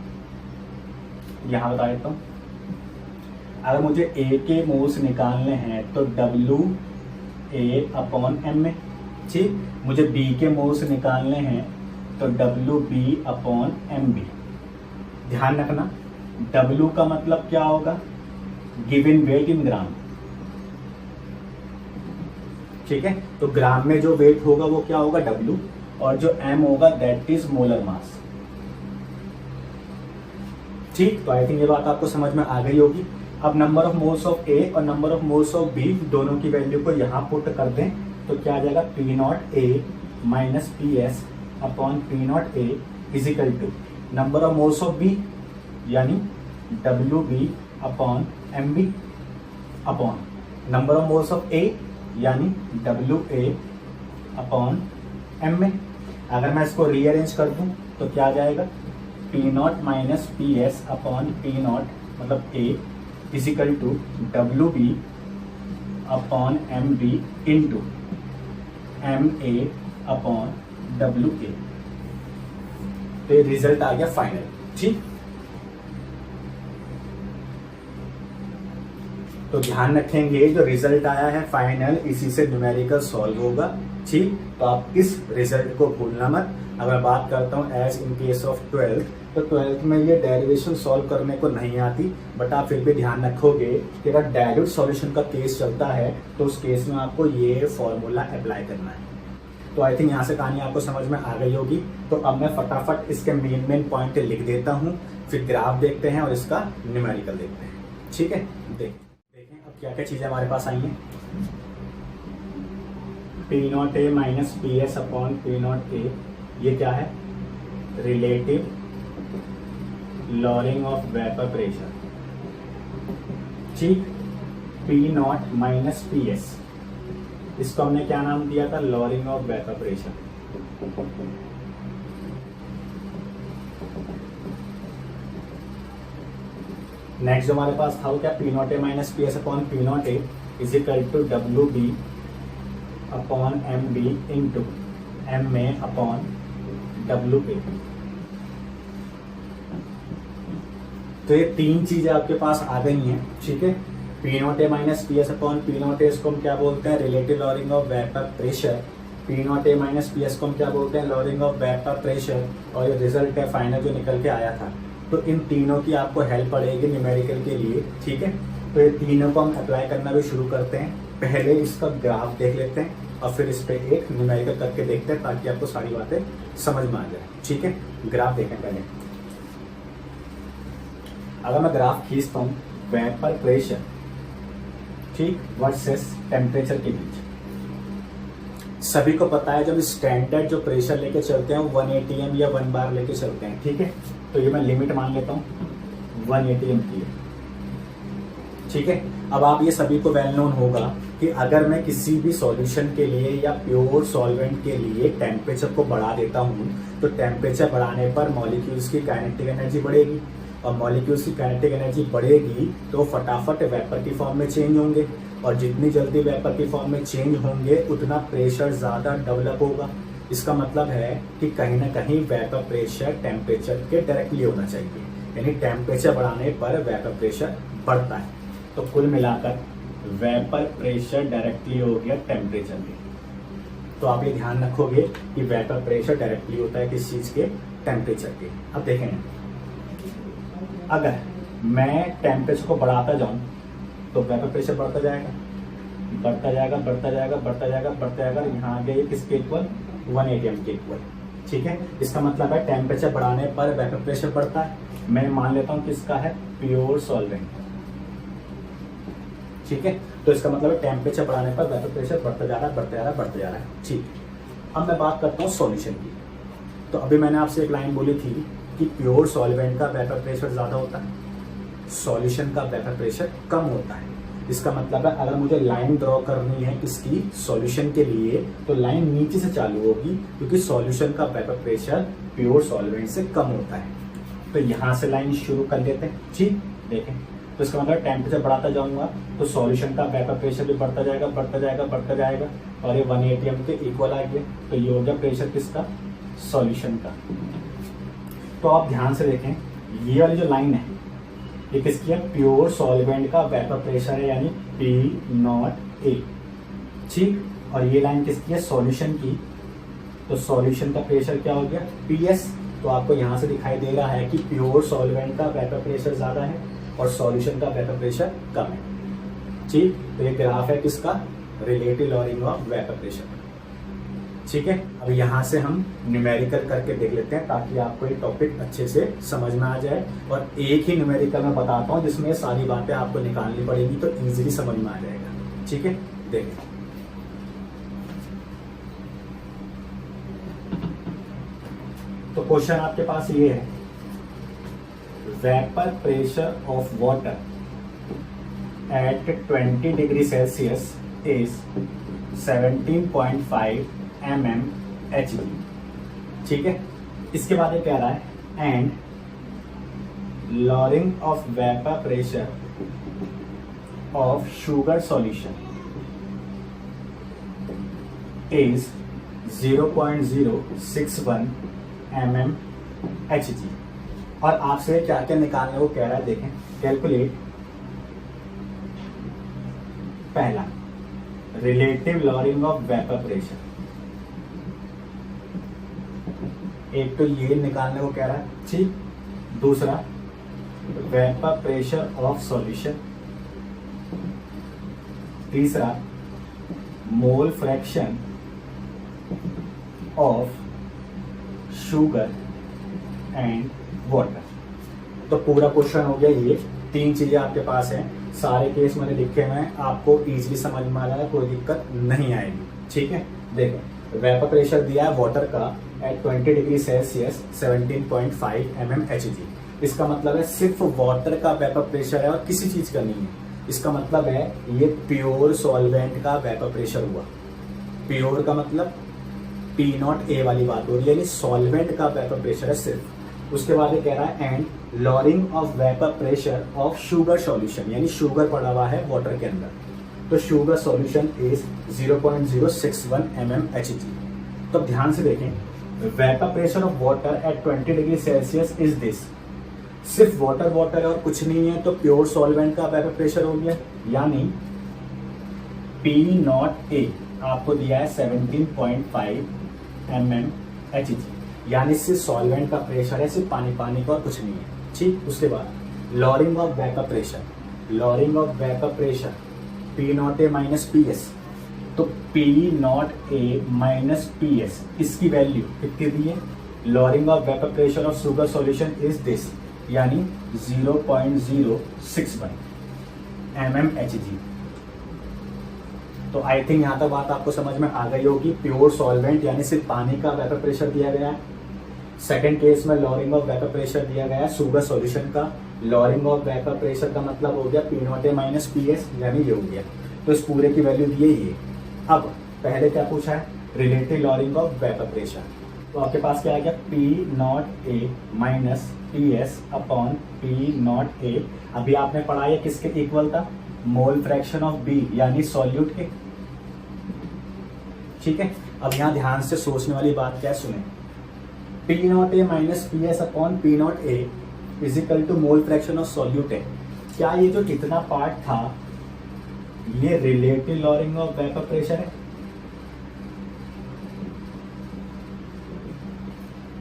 यहां बता देता हूं। अगर मुझे ए के मोल्स निकालने हैं तो WA/m में, ठीक। मुझे बी के मोल्स निकालने हैं तो WB/mb। ध्यान रखना W का मतलब क्या होगा, गिवन वेट इन ग्राम, ठीक है। तो ग्राम में जो वेट होगा वो क्या होगा, W, और जो M होगा दैट इज मोलर मास, ठीक। तो आई थिंक ये बात आपको समझ में आ गई होगी। अब number of moles of A और number of moles of B दोनों की वैल्यू को यहां पुट कर दें तो क्या आ जाएगा, P0A minus PS upon P0A is equal to number of moles of B यानी WB upon MB upon number of moles of A यानी WA अपॉन M। अगर मैं इसको रीअरेंज कर दूं तो क्या आ जाएगा, P0 minus PS upon P0 मतलब A is equal to WB upon MB into MA upon WA। तो ये रिजल्ट आ गया फाइनल, ठीक। तो ध्यान रखेंगे जो रिजल्ट आया है फाइनल, इसी से न्यूमेरिकल सॉल्व होगा, ठीक। तो आप इस रिजल्ट को भूलना मत। अगर मैं बात करता हूँ as in case of 12th, तो 12th में ये डेरिवेशन सॉल्व करने को नहीं आती, बट आप फिर भी ध्यान रखोगे कि अगर डायल्यूट सॉल्यूशन का केस चलता है तो उस केस में आपको ये फॉर्मूला अप्लाई करना है। तो आई थिंक यहाँ से कहानी आपको समझ में आ गई होगी। तो अब मैं फटाफट इसके मेन पॉइंट लिख देता हूँ, फिर ग्राफ देखते हैं और इसका न्यूमेरिकल देखते हैं, ठीक है। देखें अब क्या क्या चीजें हमारे पास आई हैं। P0A minus PS upon P0A, ये क्या है, relative lowering of vapour pressure, ठीक। P0 माइनस PS, इसको हमने क्या नाम दिया था, lowering of vapour pressure. Next जो हमारे पास था वो क्या, P0A minus PS upon P0A is equal to WB upon MB into MA upon WA। तो ये तीन चीजें आपके पास आ गई हैं, ठीक है। P0A minus PS upon P0A, इसको हम क्या बोलते हैं, relative lowering of vapour pressure. P0A minus PS को हम क्या बोलते हैं, लॉरिंग ऑफ वेपर प्रेशर। और ये रिजल्ट है फाइनल जो निकल के आया था। तो इन तीनों की आपको हेल्प पड़ेगी न्यूमेरिकल के लिए, ठीक है। तो ये तीनों को हम अप्लाई करना भी शुरू करते हैं। पहले इसका ग्राफ देख लेते हैं और फिर इस पे एक न्यूमेरिकल करके देखते हैं ताकि आपको सारी बातें समझ में आ जाए, ठीक है। ग्राफ देखें पहले। अगर मैं ग्राफ खींचता हूँ वेपर प्रेशर, ठीक, वर्सेस टेम्परेचर के बीच, सभी को पता है जब स्टैंडर्ड जो प्रेशर लेके चलते हैं वो 1 atm या 1 बार लेके चलते हैं, ठीक है। तो ये मैं लिमिट मान लेता हूँ 1 atm की, ठीक है। अब आप ये सभी को वेल नोन होगा कि अगर मैं किसी भी सॉल्यूशन के लिए या प्योर सॉल्वेंट के लिए टेम्परेचर को बढ़ा देता हूँ तो टेम्परेचर बढ़ाने पर मॉलिक्यूल्स की काइनेटिक एनर्जी बढ़ेगी, और मॉलिक्यूल्स की काइनेटिक एनर्जी बढ़ेगी तो फटाफट वेपर की फॉर्म में चेंज होंगे, और जितनी जल्दी वेपर की फॉर्म में चेंज होंगे उतना प्रेशर ज्यादा डेवलप होगा। इसका मतलब है कि कहीं ना कहीं वेपर प्रेशर टेम्परेचर के डायरेक्टली होना चाहिए, यानी टेम्परेचर बढ़ाने पर वेपर प्रेशर बढ़ता है। तो कुल मिलाकर वेपर प्रेशर डायरेक्टली हो गया टेम्परेचर के। तो आप ये ध्यान रखोगे कि वेपर प्रेशर डायरेक्टली होता है किस चीज के, टेम्परेचर के। अब देखें, अगर मैं टेम्परेचर को बढ़ाता जाऊं तो वेपर प्रेशर बढ़ता जाएगा, बढ़ता जाएगा, बढ़ता जाएगा, बढ़ता जाएगा, बढ़ता जाएगा, यहाँ आ गया किसके इक्वल, 1 atm के इक्वल, ठीक है। इसका मतलब है टेम्परेचर बढ़ाने पर वेपर प्रेशर बढ़ता है। मैं मान लेता हूँ किसका है, प्योर सॉल्वेंट, ठीक है। तो इसका मतलब है टेम्परेचर बढ़ाने पर वेपर प्रेशर बढ़ता जा रहा है, बढ़ता जा रहा है, बढ़ता जा रहा है, ठीक। अब मैं बात करता हूँ सॉल्यूशन की। तो अभी मैंने आपसे एक लाइन बोली थी कि प्योर सॉल्वेंट का वेपर प्रेशर ज्यादा होता है, सॉल्यूशन का वेपर प्रेशर कम होता है। इसका मतलब है अगर मुझे लाइन ड्रॉ करनी है इसकी सॉल्यूशन के लिए तो लाइन नीचे से चालू होगी, क्योंकि सॉल्यूशन का वेपर प्रेशर प्योर सॉल्वेंट से कम होता है। तो यहाँ से लाइन शुरू कर लेते हैं, ठीक। देखें, तो इसका मतलब टेम्परेचर बढ़ाता जाऊंगा तो सॉल्यूशन का वेपर प्रेशर भी बढ़ता जाएगा, बढ़ता जाएगा, बढ़ता जाएगा, और ये 1 atm के इक्वल आ गया। तो ये हो गया प्रेशर किसका, सॉल्यूशन का। तो आप ध्यान से देखें, ये वाली जो लाइन है ये किसकी है, प्योर सॉल्वेंट का वेपर प्रेशर है, यानी P0A। ठीक, और ये लाइन किसकी है, सॉल्यूशन की। तो सॉल्यूशन का प्रेशर क्या हो गया, PS। तो आपको यहां से दिखाई दे रहा है कि प्योर सॉल्वेंट का वेपर प्रेशर ज्यादा है और सॉल्यूशन का वेपर प्रेशर कम है। ठीक, तो ये ग्राफ है किसका, relative lowering of vapour pressure. ठीक है, अब यहां से हम न्यूमेरिकल करके देख लेते हैं ताकि आपको ये टॉपिक अच्छे से समझ में आ जाए। और एक ही न्यूमेरिकल मैं बताता हूं जिसमें सारी बातें आपको निकालनी पड़ेगी, तो इजीली समझ में आ जाएगा। ठीक है, देखिए तो क्वेश्चन आपके पास ये है, vapour pressure of water at 20 degree Celsius is 17.5 mmHg। ठीक है, इसके बाद ये कह रहा है and lowering of vapour pressure of sugar solution is 0.061 mmHg। और आपसे क्या क्या निकालने को कह रहा है, देखें, कैलकुलेट पहला relative lowering of vapour pressure, एक तो ये निकालने को कह रहा है। ठीक, दूसरा वेपर प्रेशर ऑफ सॉल्यूशन, तीसरा मोल fraction of sugar and water. तो पूरा क्वेश्चन हो गया ये, तीन चीजें आपके पास हैं, सारे केस मैंने लिखे हुए हैं, आपको इजीली समझ में आ जाएगा, कोई दिक्कत नहीं आएगी। ठीक है, देखो वेपर प्रेशर दिया है वाटर का एट 20 डिग्री सेल्सियस 17.5 mmHg। इसका मतलब है सिर्फ वाटर का वेपर प्रेशर है और किसी चीज का नहीं है। इसका मतलब है ये प्योर सॉल्वेंट का वेपर प्रेशर हुआ। प्योर का मतलब P0A वाली बात हो रही है, यानी सॉल्वेंट का वेपर प्रेशर है सिर्फ। उसके बाद ये कह रहा है and lowering of vapour pressure of sugar solution, यानी शुगर पड़ा हुआ है वाटर के अंदर, तो शुगर सॉल्यूशन इज 0.061 mmHg। तो ध्यान से देखें, vapour pressure of water at 20 degree Celsius is this, सिर्फ वाटर है और कुछ नहीं है, तो प्योर सॉल्वेंट का वेपर प्रेशर हो गया, यानी P0A आपको दिया है 17.5 mmHg, यानी सिर्फ सॉल्वेंट का प्रेशर है, सिर्फ पानी का और कुछ नहीं है। ठीक, उसके बाद lowering of vapour pressure, lowering of vapour pressure P0A minus PS, तो P0A माइनस PS इसकी वैल्यू कितनी दी है, lowering of vapour pressure of sugar solution is this, यानी 0.061 mmHg। तो आई थिंक यहां तक बात आपको समझ में आ गई होगी। प्योर सॉल्वेंट यानी सिर्फ पानी का वेपर प्रेशर दिया गया है। सेकंड केस में लॉरिंग ऑफ वेपर प्रेशर दिया गया है शुगर सॉल्यूशन का। लॉरिंग ऑफ वेपर प्रेशर का मतलब हो गया P0A माइनस PS, यानी ये हो गया। तो इस पूरे की वैल्यू दी है ये। अब पहले क्या पूछा है, relative lowering of vapour pressure. तो आपके पास क्या आ गया, P0A minus PS upon P0A। अभी आपने पढ़ा है किसके इक्वल था, मोल फ्रैक्शन ऑफ B यानी सॉल्यूट के। ठीक है, अब यहां ध्यान से सोचने वाली बात क्या है, सुने, P0A minus PS upon P0A is equal to mole fraction of solute है। क्या ये जो कितना पार्ट था ये relative lowering of vapour pressure है?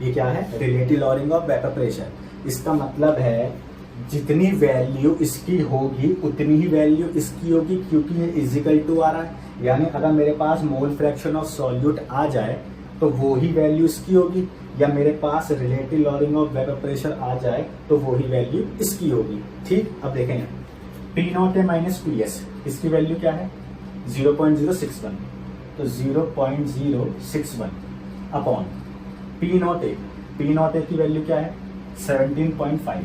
ये क्या है, relative lowering of vapour pressure. इसका मतलब है जितनी वैल्यू इसकी होगी उतनी ही वैल्यू इसकी होगी, क्योंकि ये इजिकल टू आ रहा है। यानी अगर मेरे पास मोल फ्रैक्शन ऑफ सॉल्यूट आ जाए तो वो ही वैल्यू इसकी होगी, या मेरे पास relative lowering of vapour pressure आ जाए तो वो ही वैल्यू इसकी होगी। ठीक, अब देखें P0A माइनस PS इसकी वैल्यू क्या है, 0.061, तो 0.061 अपॉन P0A की वैल्यू क्या है, 17.5।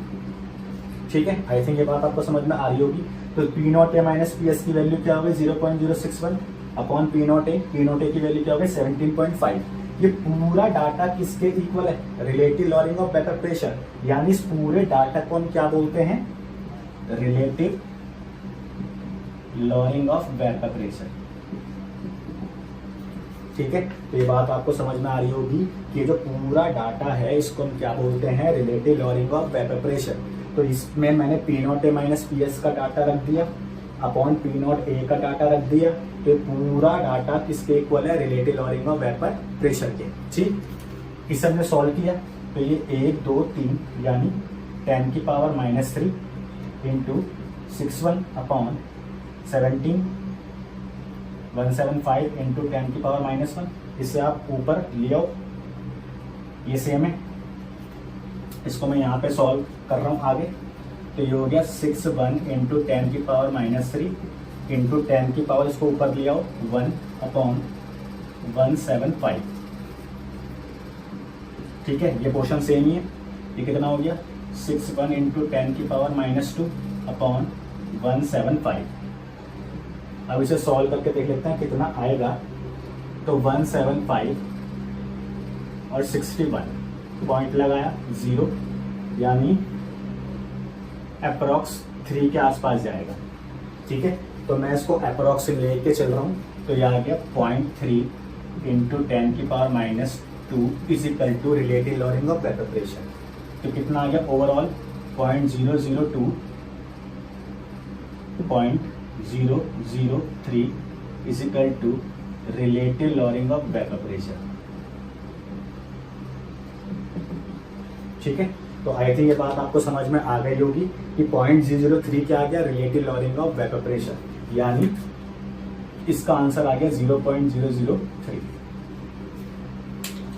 ठीक है, आई थिंक ये बात आपको समझ में आ रही होगी। तो P0A माइनस PS की वैल्यू क्या होगी, 0.061 अपॉन P0A की वैल्यू क्या होगी, 17.5। ये पूरा डाटा किसके इक्वल है, relative lowering of vapour pressure, यानी इस पूरे डाटा को हम क्या बोलते हैं, relative lowering of vapour pressure. ठीक है, तो ये बात आपको समझ में आ रही होगी कि जो पूरा डाटा है इसको हम क्या बोलते हैं, relative lowering of vapour pressure. तो इसमें मैंने P not A minus P S का डाटा रख दिया अपॉन पी नॉट ए का डाटा रख दिया। तो ये पूरा डाटा किसके इक्वल है, relative lowering of vapour pressure के। ठीक, इसे हमने सॉल्व किया तो ये 1 2 3 यानी 10 की पावर -3 इंटू 61 अपॉन 17 175 इंटू 10 की पावर -1। इसे आप ऊपर ले आओ, ये सेम है। इसको मैं यहाँ पे सॉल्व कर रहा हूँ आगे। तो ये हो गया 61 इंटू 10 की पावर -3 इंटू 10 की पावर, इसको ऊपर ले आओ 1 अपॉन 175। ठीक है, ये पोर्शन सेम ही है। ये कितना हो गया 61 इंटू 10 की पावर -2 अपॉन 175। अब इसे सॉल्व करके देख लेते हैं कितना आएगा। तो 175 और 61 पॉइंट लगाया 0 यानी अप्रॉक्स 3 के आसपास जाएगा। ठीक है, तो मैं इसको अप्रॉक्स से लेके चल रहा हूँ। तो यह आ गया 0.3 इंटू 10 की power -2 is equal to relative lowering of vapour pressure. तो कितना आ गया overall 0.003 is equal to relative lowering of vapour pressure. ठीक है, तो आई थिंक ये बात आपको समझ में आ गई होगी कि 0.003 क्या आ गया, relative lowering of vapour pressure, यानी इसका आंसर आ गया 0.003।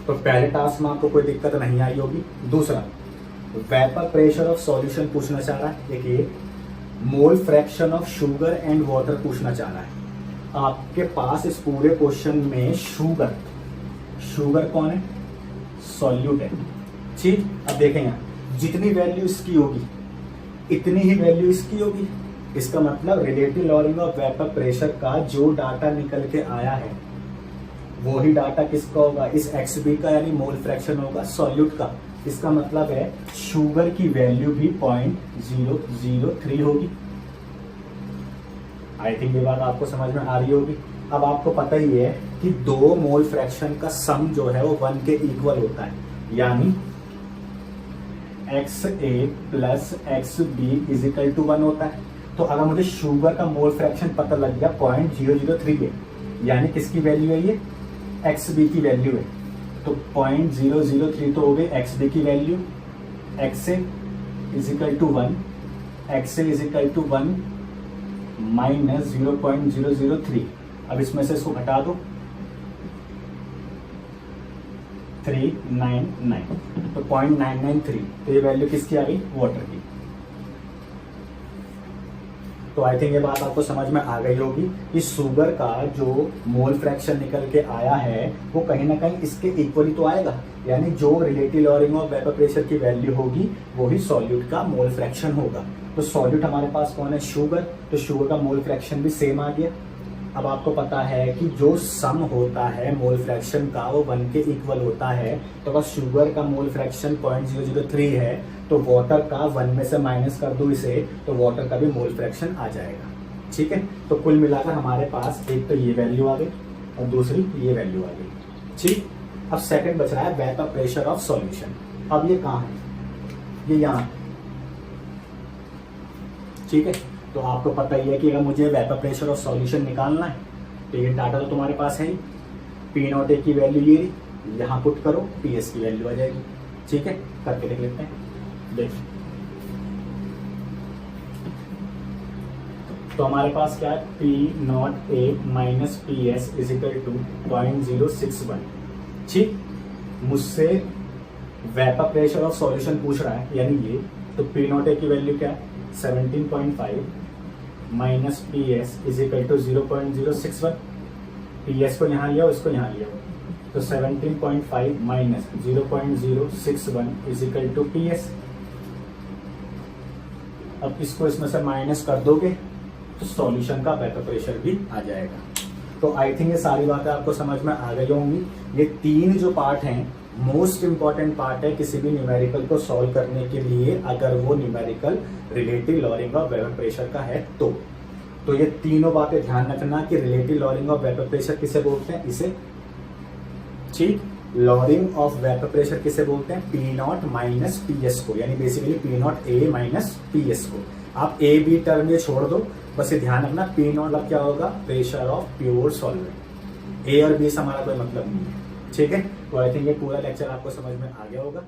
तो पहले टास्क में आपको कोई दिक्कत नहीं आई होगी। दूसरा, वेपर प्रेशर ऑफ सॉल्यूशन पूछना चाह रहा है। देखिए, मोल fraction of sugar and water पूछना चाह रहा है। आपके पास इस पूरे क्वेश्चन में शुगर कौन है, सॉल्यूट है। ठीक, अब देखें यहाँ जितनी वैल्यू इसकी होगी इतनी ही वैल्यू इसकी होगी। इसका मतलब relative lowering of vapour pressure का जो डाटा निकल के आया है वही डाटा किसका होगा, इस XB का, यानी मोल फ्रैक्शन होगा सॉल्यूट का। इसका मतलब है शुगर की वैल्यू भी 0.003 होगी। आई थिंक ये बात आपको समझ में आ रही होगी। अब आपको पता ही है कि 2 मोल फ्रैक्शन का सम जो है वो 1 के इक्वल होता है, यानी XA plus XB is equal to 1 होता है। तो अगर मुझे शुगर का मोल फ्रैक्शन पता लग गया 0.003 के, यानी किसकी वैल्यू है, ये XB की वैल्यू है। तो 0.003 तो हो गई XB की value. XA is equal to 1, XA is equal to 1 minus 0.003। अब इसमें से इसको घटा दो 399, तो 0.993। तो ये वैल्यू किसकी आ गई, वाटर की। तो आई थिंक ये बात आपको समझ में आ गई होगी कि शुगर का जो मोल फ्रैक्शन निकल के आया है वो कहीं ना कहीं इसके इक्वली तो आएगा, यानी जो relative lowering of vapour pressure की वैल्यू होगी वही सॉल्यूट का मोल फ्रैक्शन होगा। तो सॉल्यूट हमारे पास कौन है, शुगर। तो शुगर का मोल फ्रैक्शन भी सेम आ गया। अब आपको पता है कि जो सम होता है मोल फ्रैक्शन का वो 1 के इक्वल होता है। तो अगर शुगर का मोल फ्रैक्शन 0.003 है तो वाटर का 1 में से माइनस कर दो इसे, तो वाटर का भी मोल फ्रैक्शन आ जाएगा। ठीक है, तो कुल मिलाकर हमारे पास एक तो ये वैल्यू आ गई और दूसरी ये वैल्यू आ गई। ठीक, अब सेकंड बच रहा है वेपर प्रेशर ऑफ सॉल्यूशन। अब ये कहाँ है, ये यहाँ। ठीक है, तो आपको पता ही है कि अगर मुझे वेपर प्रेशर ऑफ सॉल्यूशन निकालना है तो ये डाटा तो तुम्हारे पास है ही। पी नॉट ए की वैल्यू ये रही, यहाँ पुट करो, पी एस की वैल्यू आ जाएगी। ठीक है, करके देख लेते हैं। देखिए, तो हमारे पास क्या है, P not A minus P S is equal to 0.061। ठीक, मुझसे वेपर प्रेशर ऑफ सॉल्यूशन पूछ रहा है, यानी ये। तो पी नॉट ए की वैल्यू क्या है, 17.5 minus P S is equal to 0.061। P S को यहाँ लिया, इसको यहाँ लिया, तो 17.5 minus 0.061 is equal to P S. अब इसको इसमें से माइनस कर दोगे तो सॉल्यूशन का वेपर प्रेशर भी आ जाएगा। तो आई थिंक ये सारी बातें आपको समझ में आ गई होंगी। ये 3 जो पार्ट हैं मोस्ट इंपॉर्टेंट पार्ट है किसी भी न्यूमेरिकल को सॉल्व करने के लिए, अगर वो numerical relative lowering of vapour pressure का है तो ये तीनों बातें ध्यान रखना कि relative lowering of vapour pressure किसे बोलते हैं, इसे। ठीक, लॉरिंग ऑफ वेपर प्रेशर किसे बोलते हैं, P not minus P S को, यानी basically P not A minus P S को। आप ए बी टर्म ये छोड़ दो, बस ये ध्यान रखना पी नॉट मतलब क्या होगा, प्रेशर ऑफ प्योर सॉल्वेंट। ए और बी से हमारा कोई मतलब नहीं है, ठीक है। तो आई थिंक ये पूरा लेक्चर आपको समझ में आ गया होगा।